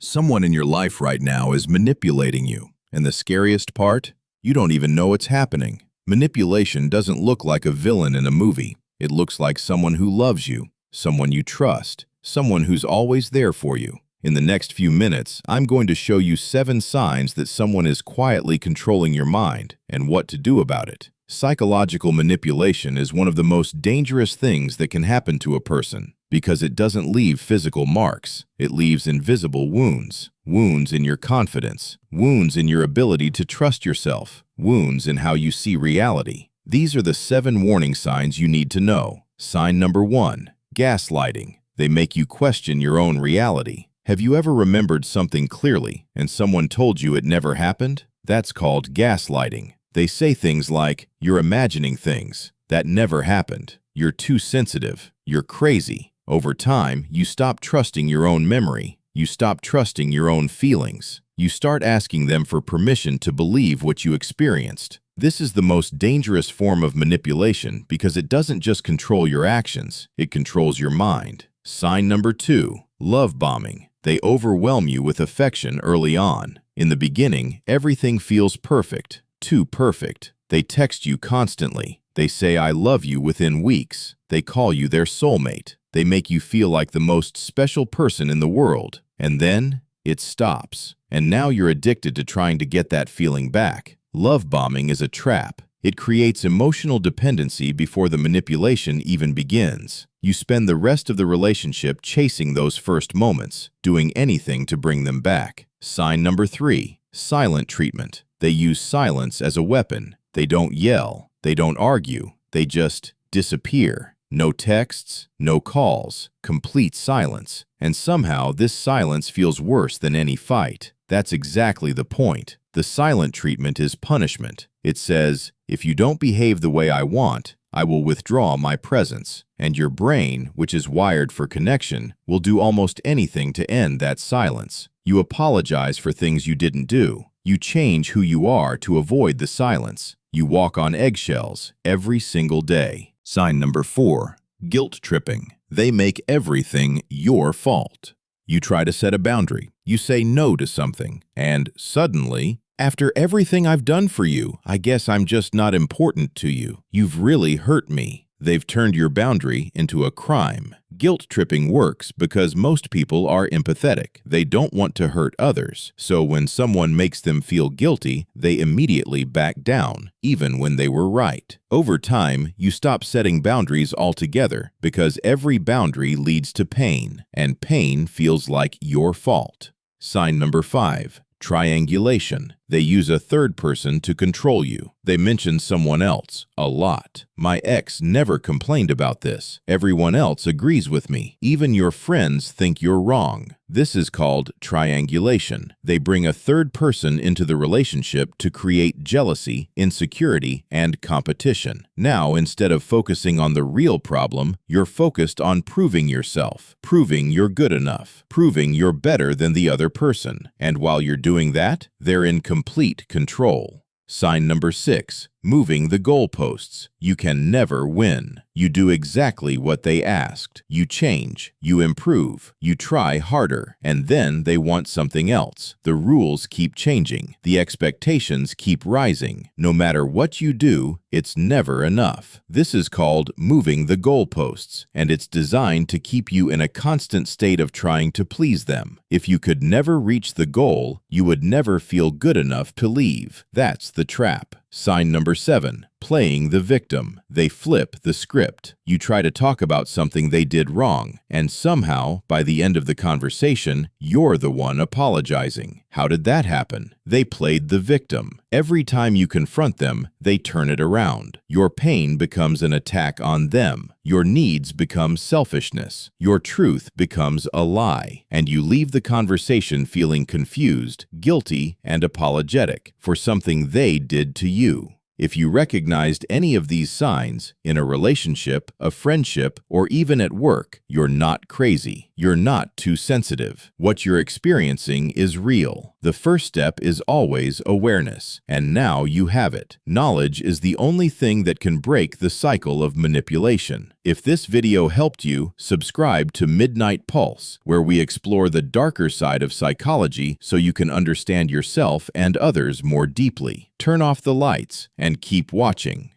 Someone in your life right now is manipulating you. And the scariest part? You don't even know it's happening. Manipulation doesn't look like a villain in a movie. It looks like someone who loves you, someone you trust, someone who's always there for you. In the next few minutes, I'm going to show you 7 signs that someone is quietly controlling your mind and what to do about it. Psychological manipulation is one of the most dangerous things that can happen to a person because it doesn't leave physical marks. It leaves invisible wounds. Wounds in your confidence. Wounds in your ability to trust yourself. Wounds in how you see reality. These are the 7 warning signs you need to know. Sign number 1. Gaslighting. They make you question your own reality. Have you ever remembered something clearly and someone told you it never happened? That's called gaslighting. They say things like, "You're imagining things. That never happened. You're too sensitive. You're crazy." Over time, you stop trusting your own memory. You stop trusting your own feelings. You start asking them for permission to believe what you experienced. This is the most dangerous form of manipulation because it doesn't just control your actions, it controls your mind. Sign number 2. Love bombing. They overwhelm you with affection early on. In the beginning, everything feels perfect. Too perfect. They text you constantly. They say "I love you" within weeks. They call you their soulmate. They make you feel like the most special person in the world. And then, it stops. And now you're addicted to trying to get that feeling back. Love bombing is a trap. It creates emotional dependency before the manipulation even begins. You spend the rest of the relationship chasing those first moments, doing anything to bring them back. Sign number 3. Silent treatment. They use silence as a weapon. They don't yell. They don't argue. They just disappear. No texts, no calls, complete silence. And somehow this silence feels worse than any fight. That's exactly the point. The silent treatment is punishment. It says, "If you don't behave the way I want, I will withdraw my presence." And your brain, which is wired for connection, will do almost anything to end that silence. You apologize for things you didn't do. You change who you are to avoid the silence. You walk on eggshells every single day. Sign number 4. Guilt tripping. They make everything your fault. You try to set a boundary. You say no to something. And suddenly, "After everything I've done for you, I guess I'm just not important to you. You've really hurt me." They've turned your boundary into a crime. Guilt tripping works because most people are empathetic. They don't want to hurt others. So when someone makes them feel guilty, they immediately back down, even when they were right. Over time, you stop setting boundaries altogether because every boundary leads to pain, and pain feels like your fault. Sign number 5. Triangulation. They use a third person to control you. They mention someone else a lot. "My ex never complained about this. Everyone else agrees with me. Even your friends think you're wrong." This is called triangulation. They bring a third person into the relationship to create jealousy, insecurity, and competition. Now, instead of focusing on the real problem, you're focused on proving yourself, proving you're good enough, proving you're better than the other person. And while you're doing that, they're in complete control. Sign number 6. Moving the goalposts. You can never win. You do exactly what they asked. You change. You improve. You try harder. And then they want something else. The rules keep changing. The expectations keep rising. No matter what you do, it's never enough. This is called moving the goalposts, and it's designed to keep you in a constant state of trying to please them. If you could never reach the goal, you would never feel good enough to leave. That's the trap. Sign number 7. Playing the victim. They flip the script. You try to talk about something they did wrong, and somehow, by the end of the conversation, you're the one apologizing. How did that happen? They played the victim. Every time you confront them, they turn it around. Your pain becomes an attack on them. Your needs become selfishness. Your truth becomes a lie. And you leave the conversation feeling confused, guilty, and apologetic for something they did to you. If you recognized any of these signs in a relationship, a friendship, or even at work, you're not crazy. You're not too sensitive. What you're experiencing is real. The first step is always awareness, and now you have it. Knowledge is the only thing that can break the cycle of manipulation. If this video helped you, subscribe to Midnight Pulse, where we explore the darker side of psychology so you can understand yourself and others more deeply. Turn off the lights and keep watching.